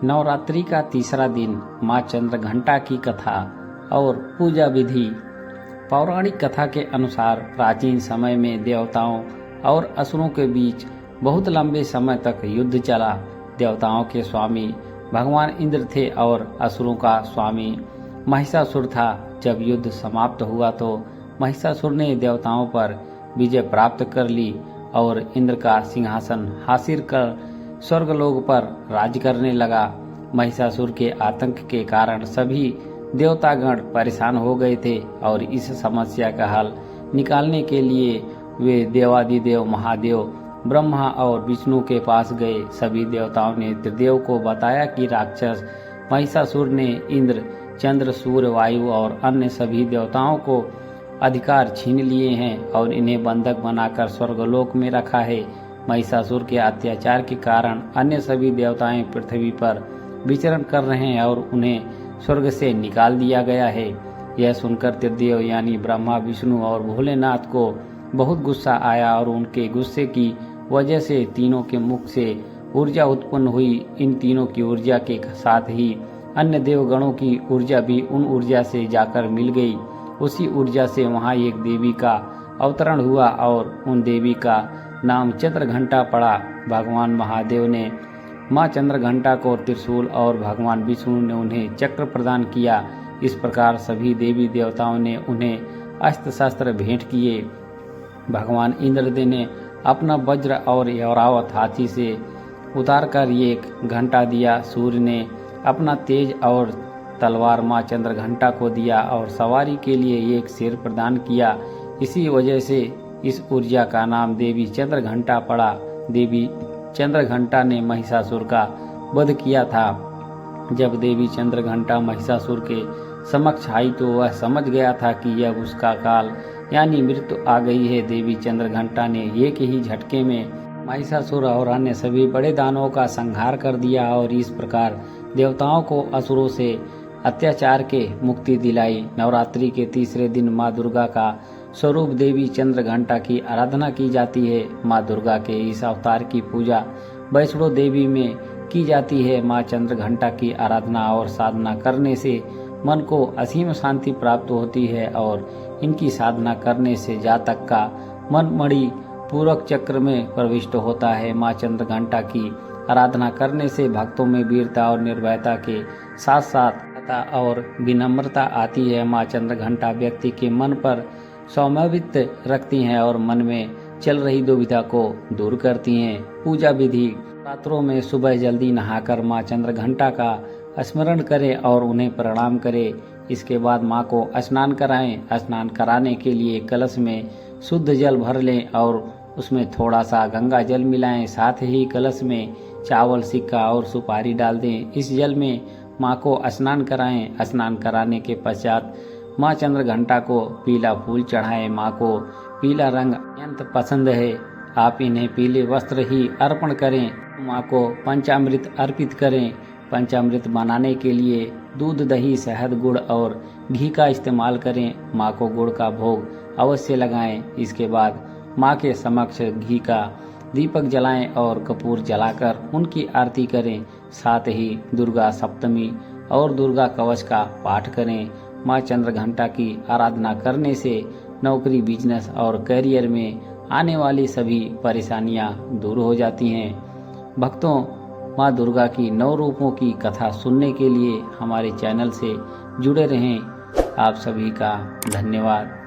नवरात्रि का तीसरा दिन माँ चंद्रघंटा की कथा और पूजा विधि। पौराणिक कथा के अनुसार प्राचीन समय में देवताओं और असुरों के बीच बहुत लंबे समय तक युद्ध चला। देवताओं के स्वामी भगवान इंद्र थे और असुरों का स्वामी महिषासुर था। जब युद्ध समाप्त हुआ तो महिषासुर ने देवताओं पर विजय प्राप्त कर ली और इंद्र का सिंहासन हासिल कर स्वर्गलोक पर राज करने लगा। महिषासुर के आतंक के कारण सभी देवतागण परेशान हो गए थे और इस समस्या का हल निकालने के लिए वे देवादिदेव महादेव ब्रह्मा और विष्णु के पास गए। सभी देवताओं ने त्रिदेव को बताया कि राक्षस महिषासुर ने इंद्र, चंद्र, सूर्य, वायु और अन्य सभी देवताओं को अधिकार छीन लिए हैं और इन्हें बंधक बनाकर स्वर्गलोक में रखा है। महिषासुर के अत्याचार के कारण अन्य सभी देवताएं पृथ्वी पर विचरण कर रहे हैं और उन्हें स्वर्ग से निकाल दिया गया है। यह सुनकर त्रिदेव यानी ब्रह्मा, विष्णु और भोलेनाथ को बहुत गुस्सा आया और उनके गुस्से की वजह से तीनों के मुख से ऊर्जा उत्पन्न हुई। इन तीनों की ऊर्जा के साथ ही अन्य देवगणों की ऊर्जा भी उन ऊर्जा से जाकर मिल गई। उसी ऊर्जा से वहां एक देवी का अवतरण हुआ और उन देवी का नाम चंद्रघंटा पड़ा। भगवान महादेव ने माँ चंद्रघंटा को त्रिशूल और भगवान विष्णु ने उन्हें चक्र प्रदान किया। इस प्रकार सभी देवी देवताओं ने उन्हें अस्त्र शस्त्र भेंट किए। भगवान इंद्र ने अपना वज्र और ऐरावत हाथी से उतारकर एक घंटा दिया। सूर्य ने अपना तेज और तलवार माँ चंद्रघंटा को दिया और सवारी के लिए एक शेर प्रदान किया। इसी वजह से इस ऊर्जा का नाम देवी चंद्रघंटा पड़ा। देवी चंद्रघंटा ने महिषासुर का वध किया था। जब देवी चंद्रघंटा महिषासुर के समक्ष आई तो वह समझ गया था कि यह उसका काल यानी मृत्यु आ गई है। देवी चंद्रघंटा ने एक ही झटके में महिषासुर और अन्य सभी बड़े दानवों का संहार कर दिया और इस प्रकार देवताओं को असुरों से अत्याचार के मुक्ति दिलाई। नवरात्रि के तीसरे दिन माँ दुर्गा का स्वरूप देवी चंद्रघंटा की आराधना की जाती है। माँ दुर्गा के इस अवतार की पूजा वैष्णो देवी में की जाती है। माँ चंद्रघंटा की आराधना और साधना करने से मन को असीम शांति प्राप्त होती है और इनकी साधना करने से जातक का मन मणि पूरक चक्र में प्रविष्ट होता है। माँ चंद्रघंटा की आराधना करने से भक्तों में वीरता और निर्भयता के साथ साथ और विनम्रता आती है। माँ चंद्रघंटा व्यक्ति के मन पर सौम्यवित रखती हैं और मन में चल रही दुविधा को दूर करती हैं। पूजा विधि। रात्रों में सुबह जल्दी नहाकर माँ चंद्रघंटा का स्मरण करें और उन्हें प्रणाम करें। इसके बाद माँ को स्नान कराएं। स्नान कराने के लिए कलश में शुद्ध जल भर लें और उसमें थोड़ा सा गंगा जल मिलाएं। साथ ही कलश में चावल, सिक्का और सुपारी डाल दें। इस जल में माँ को स्नान कराएं। स्नान कराने के पश्चात माँ चंद्रघंटा को पीला फूल चढ़ाएं। माँ को पीला रंग अत्यंत पसंद है। आप इन्हें पीले वस्त्र ही अर्पण करें। माँ को पंचामृत अर्पित करें। पंचामृत बनाने के लिए दूध, दही, शहद, गुड़ और घी का इस्तेमाल करें। माँ को गुड़ का भोग अवश्य लगाएं। इसके बाद माँ के समक्ष घी का दीपक जलाएं और कपूर जलाकर उनकी आरती करें। साथ ही दुर्गा सप्तमी और दुर्गा कवच का पाठ करें। माँ चंद्रघंटा की आराधना करने से नौकरी, बिजनेस और करियर में आने वाली सभी परेशानियां दूर हो जाती हैं। भक्तों, माँ दुर्गा की 9 रूपों की कथा सुनने के लिए हमारे चैनल से जुड़े रहें। आप सभी का धन्यवाद।